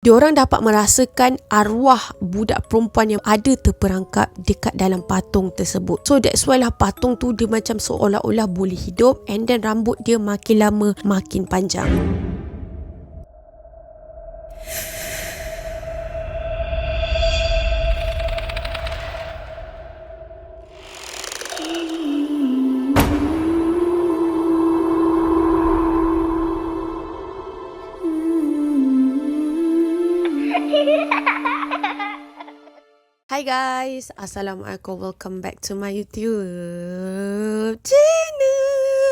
Diorang dapat merasakan arwah budak perempuan yang ada terperangkap dekat dalam patung tersebut. So that's why lah patung tu dia macam seolah-olah boleh hidup, and then rambut dia makin lama makin panjang. Hi guys, Assalamualaikum, welcome back to my YouTube channel.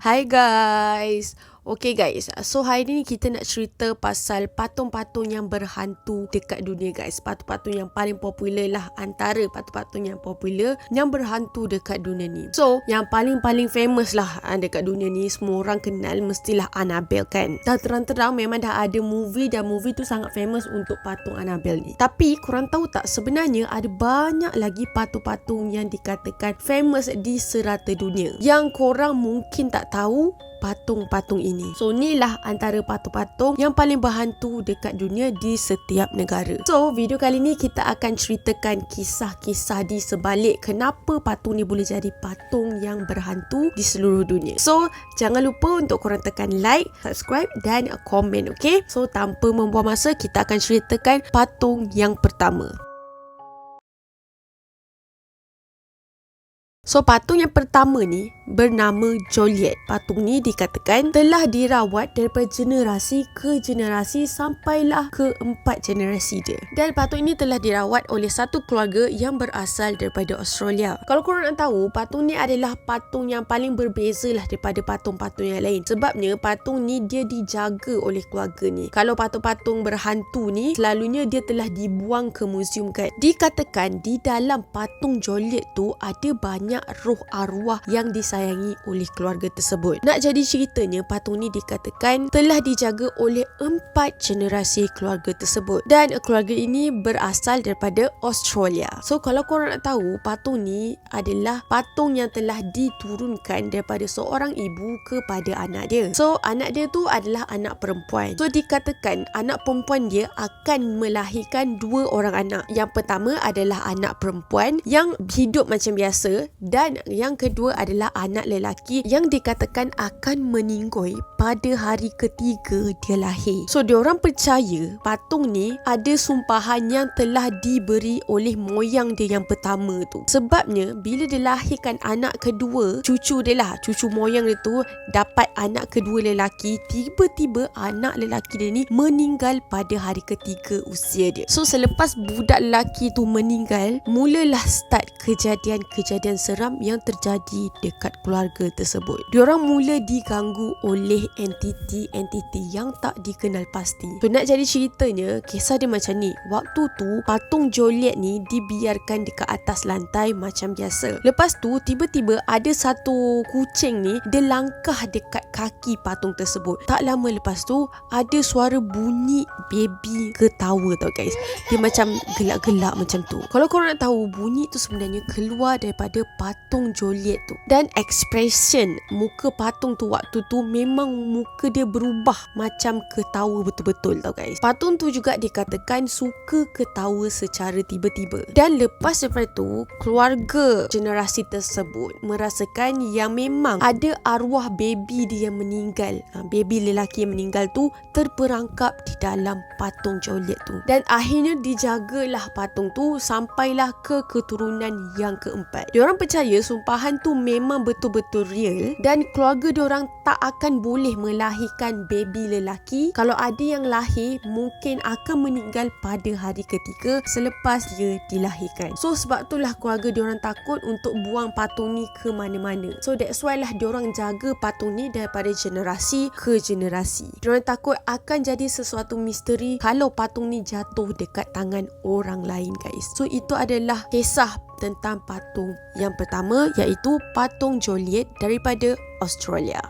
Hi guys. Okay guys, so hari ni kita nak cerita pasal patung-patung yang berhantu dekat dunia guys. Patung-patung yang paling popular lah, antara patung-patung yang popular yang berhantu dekat dunia ni. So, yang paling famous lah dekat dunia ni, semua orang kenal mestilah Annabelle kan. Dah terang-terang memang dah ada movie, dan movie tu sangat famous untuk patung Annabelle ni. Tapi korang tahu tak, sebenarnya ada banyak lagi patung-patung yang dikatakan famous di serata dunia yang korang mungkin tak tahu patung-patung ini. So ni lah antara patung-patung yang paling berhantu dekat dunia di setiap negara. So video kali ni kita akan ceritakan kisah-kisah di sebalik kenapa patung ni boleh jadi patung yang berhantu di seluruh dunia. So jangan lupa untuk korang tekan like, subscribe dan komen, okay? So tanpa membuang masa, kita akan ceritakan patung yang pertama. So patung yang pertama ni bernama Joliet. Patung ni dikatakan telah dirawat daripada generasi ke generasi sampailah ke 4 generasi dia. Dan patung ini telah dirawat oleh satu keluarga yang berasal daripada Australia. Kalau korang nak tahu, patung ni adalah patung yang paling berbeza lah daripada patung-patung yang lain. Sebabnya patung ni dia dijaga oleh keluarga ni. Kalau patung-patung berhantu ni, selalunya dia telah dibuang ke museum kan. Dikatakan di dalam patung Joliet tu ada banyak roh arwah yang disayangi oleh keluarga tersebut. Nak jadi ceritanya, patung ni dikatakan telah dijaga oleh 4 generasi keluarga tersebut, dan keluarga ini berasal daripada Australia. So kalau korang nak tahu, patung ni adalah patung yang telah diturunkan daripada seorang ibu kepada anak dia. So anak dia tu adalah anak perempuan. So dikatakan anak perempuan dia akan melahirkan 2 orang anak. Yang pertama adalah anak perempuan yang hidup macam biasa, dan yang kedua adalah anak lelaki yang dikatakan akan meninggoy pada hari ketiga dia lahir. So diorang percaya patung ni ada sumpahan yang telah diberi oleh moyang dia yang pertama tu. Sebabnya bila dia lahirkan anak kedua, cucu dia lah, cucu moyang dia tu dapat anak kedua lelaki, tiba-tiba anak lelaki dia ni meninggal pada hari ketiga usia dia. So selepas budak lelaki tu meninggal, mulalah start kejadian-kejadian seram yang terjadi dekat keluarga tersebut. Diorang mula diganggu oleh entiti yang tak dikenal pasti. So nak jadi ceritanya, kisah dia macam ni. Waktu tu patung Joliet ni dibiarkan dekat atas lantai macam biasa. Lepas tu tiba-tiba ada satu kucing ni, dia langkah dekat kaki patung tersebut. Tak lama lepas tu ada suara bunyi baby ketawa tau guys. Dia macam gelak-gelak macam tu. Kalau korang nak tahu, bunyi tu sebenarnya keluar daripada patung Joliet tu. Dan expression muka patung tu waktu tu memang muka dia berubah macam ketawa betul-betul tau guys. Patung tu juga dikatakan suka ketawa secara tiba-tiba. Dan lepas daripada tu, keluarga generasi tersebut merasakan yang memang ada arwah baby dia yang meninggal. Baby lelaki yang meninggal tu terperangkap di dalam patung Joliet tu. Dan akhirnya dijagalah patung tu sampailah ke keturunan yang keempat. Diorang percaya sumpahan tu memang betul-betul real, dan keluarga diorang tak akan boleh melahirkan baby lelaki. Kalau ada yang lahir, mungkin akan meninggal pada hari ketiga selepas dia dilahirkan. So sebab itulah keluarga diorang takut untuk buang patung ni ke mana-mana. So that's why lah diorang jaga patung ni daripada generasi ke generasi. Diorang takut akan jadi sesuatu misteri kalau patung ni jatuh dekat tangan orang lain guys. So itu adalah kisah tentang patung yang pertama, iaitu patung Joliet daripada Australia.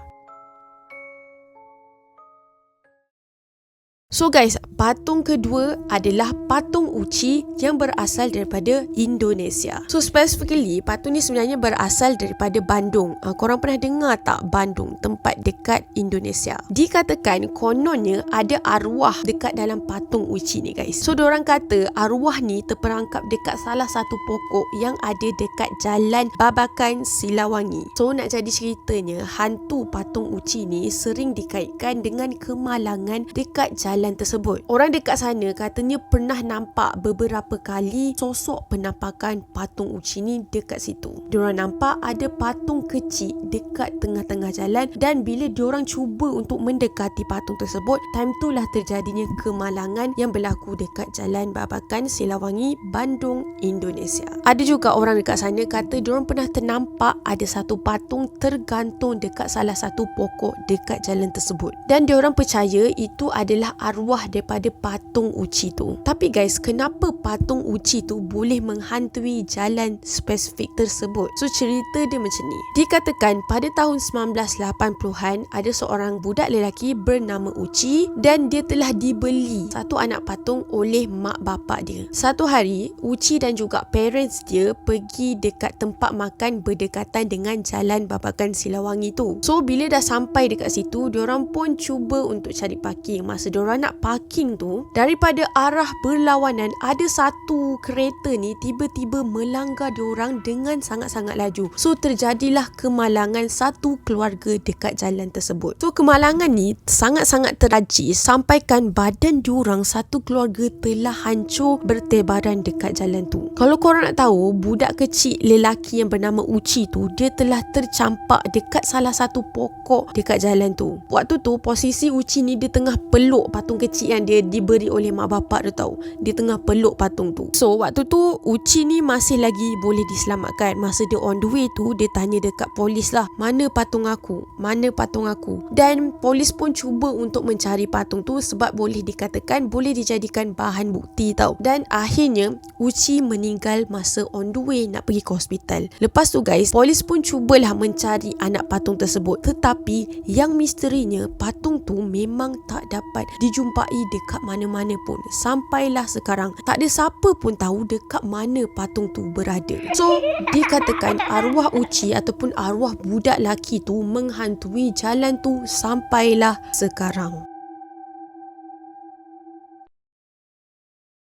So guys, patung kedua adalah patung Uci yang berasal daripada Indonesia. So specifically, patung ni sebenarnya berasal daripada Bandung. Korang pernah dengar tak Bandung, tempat dekat Indonesia? Dikatakan kononnya ada arwah dekat dalam patung Uci ni guys. So diorang kata arwah ni terperangkap dekat salah satu pokok yang ada dekat Jalan Babakan Silawangi. So nak jadi ceritanya, hantu patung Uci ni sering dikaitkan dengan kemalangan dekat jalan tersebut. Orang dekat sana katanya pernah nampak beberapa kali sosok penampakan patung Uci ni dekat situ. Diorang nampak ada patung kecil dekat tengah-tengah jalan, dan bila diorang cuba untuk mendekati patung tersebut, time tu lah terjadinya kemalangan yang berlaku dekat Jalan Babakan Silawangi, Bandung, Indonesia. Ada juga orang dekat sana kata diorang pernah ternampak ada satu patung tergantung dekat salah satu pokok dekat jalan tersebut, dan diorang percaya itu adalah arwah daripada patung Uci tu. Tapi guys, kenapa patung Uci tu boleh menghantui jalan spesifik tersebut? So cerita dia macam ni. Dikatakan pada tahun 1980-an ada seorang budak lelaki bernama Uci, dan dia telah dibeli satu anak patung oleh mak bapak dia. Satu hari, Uci dan juga parents dia pergi dekat tempat makan berdekatan dengan Jalan Babakan Silawangi tu. So bila dah sampai dekat situ, diorang pun cuba untuk cari parking. Masa diorang nak parking tu, daripada arah berlawanan ada satu kereta ni tiba-tiba melanggar diorang dengan sangat-sangat laju. So terjadilah kemalangan satu keluarga dekat jalan tersebut. So kemalangan ni sangat-sangat terajis sampaikan badan diorang satu keluarga telah hancur bertebaran dekat jalan tu. Kalau korang nak tahu, budak kecil lelaki yang bernama Uci tu, dia telah tercampak dekat salah satu pokok dekat jalan tu. Waktu tu posisi Uci ni dia tengah peluk patung kecil yang dia diberi oleh mak bapak tu tahu. Dia tengah peluk patung tu. So waktu tu Uci ni masih lagi boleh diselamatkan. Masa dia on the way tu, dia tanya dekat polis lah, mana patung aku? Mana patung aku? Dan polis pun cuba untuk mencari patung tu sebab boleh dikatakan boleh dijadikan bahan bukti tau. Dan akhirnya Uci meninggal masa on the way nak pergi ke hospital. Lepas tu guys, polis pun cubalah mencari anak patung tersebut, tetapi yang misterinya patung tu memang tak dapat dijumpai dekat mana-mana pun. Sampailah sekarang tak ada siapa pun tahu dekat mana patung tu berada. So dikatakan arwah Uci ataupun arwah budak lelaki tu menghantui jalan tu sampailah sekarang.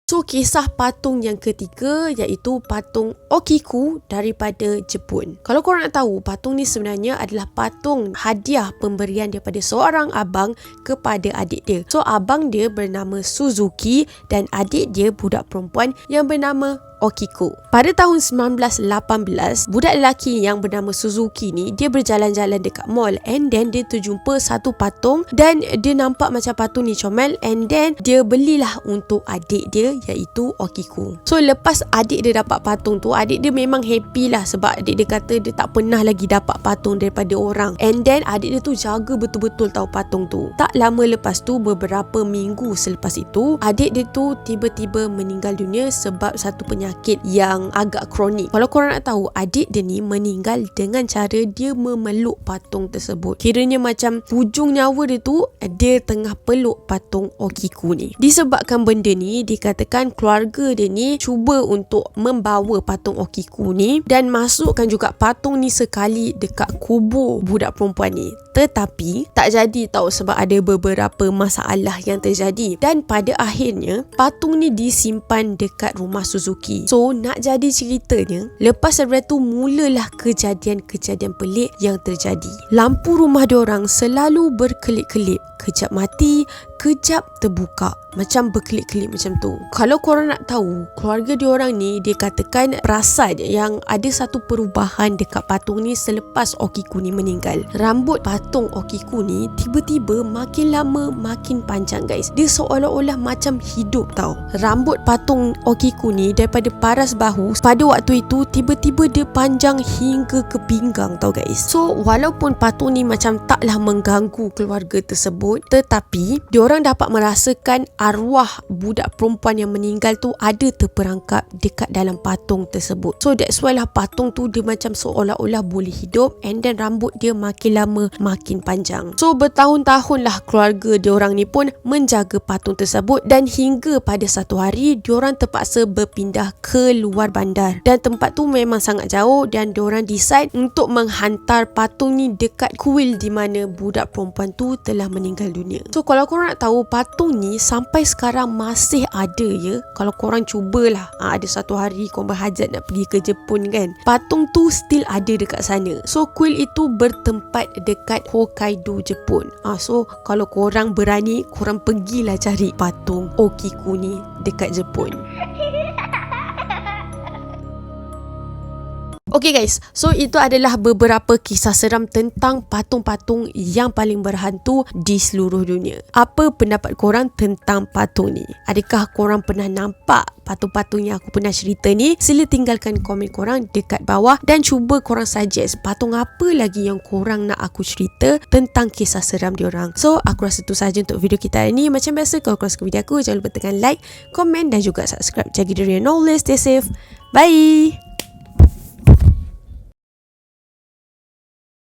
So kisah patung yang ketiga iaitu patung Okiku daripada Jepun. Kalau korang nak tahu, patung ni sebenarnya adalah patung hadiah pemberian daripada seorang abang kepada adik dia. So abang dia bernama Suzuki dan adik dia budak perempuan yang bernama Okiku. Pada tahun 1918, budak lelaki yang bernama Suzuki ni, dia berjalan-jalan dekat mall, and then dia terjumpa satu patung dan dia nampak macam patung ni comel, and then dia belilah untuk adik dia iaitu Okiku. So lepas adik dia dapat patung tu, adik dia memang happy lah sebab adik dia kata dia tak pernah lagi dapat patung daripada orang, and then adik dia tu jaga betul-betul tahu patung tu. Tak lama lepas tu, beberapa minggu selepas itu, adik dia tu tiba-tiba meninggal dunia sebab satu penyakit yang agak kronik. Kalau korang nak tahu, adik dia ni meninggal dengan cara dia memeluk patung tersebut. Kiranya macam hujung nyawa dia tu, dia tengah peluk patung Okiku ni. Disebabkan benda ni, dikatakan keluarga dia ni cuba untuk membawa patung Okiku ni dan masukkan juga patung ni sekali dekat kubur budak perempuan ni. Tetapi tak jadi tahu sebab ada beberapa masalah yang terjadi, dan pada akhirnya patung ni disimpan dekat rumah Suzuki. So nak jadi ceritanya, lepas daripada tu mulalah kejadian-kejadian pelik yang terjadi. Lampu rumah diorang selalu berkelip-kelip, kejap mati, kejap terbuka, macam berkelip-kelip macam tu. Kalau korang nak tahu, keluarga diorang ni dia katakan perasan yang ada satu perubahan dekat patung ni selepas Okiku ni meninggal. Rambut patung Okiku ni tiba-tiba makin lama makin panjang guys. Dia seolah-olah macam hidup tau. Rambut patung Okiku ni daripada paras bahu pada waktu itu tiba-tiba dia panjang hingga ke pinggang tau guys. So walaupun patung ni macam taklah mengganggu keluarga tersebut, tetapi diorang dapat merasakan arwah budak perempuan yang meninggal tu ada terperangkap dekat dalam patung tersebut. So that's why lah patung tu dia macam seolah-olah boleh hidup, and then rambut dia makin lama makin panjang. So bertahun-tahun lah keluarga diorang ni pun menjaga patung tersebut, dan hingga pada satu hari diorang terpaksa berpindah ke luar bandar, dan tempat tu memang sangat jauh, dan diorang decide untuk menghantar patung ni dekat kuil di mana budak perempuan tu telah meninggal dunia. So kalau korang nak tahu, patung ni sampai sekarang masih ada ya. Kalau korang cubalah, ada satu hari korang berhajat nak pergi ke Jepun kan, patung tu still ada dekat sana. So kuil itu bertempat dekat Hokkaido, Jepun. So kalau korang berani, korang pergilah cari patung Okiku ni dekat Jepun. Okay guys, so itu adalah beberapa kisah seram tentang patung-patung yang paling berhantu di seluruh dunia. Apa pendapat korang tentang patung ni? Adakah korang pernah nampak patung-patung yang aku pernah cerita ni? Sila tinggalkan komen korang dekat bawah, dan cuba korang suggest patung apa lagi yang korang nak aku cerita tentang kisah seram diorang. So aku rasa tu sahaja untuk video kita hari ni. Macam biasa, kalau korang suka video aku, jangan lupa tekan like, komen dan juga subscribe. Jaga diri and always stay safe. Bye.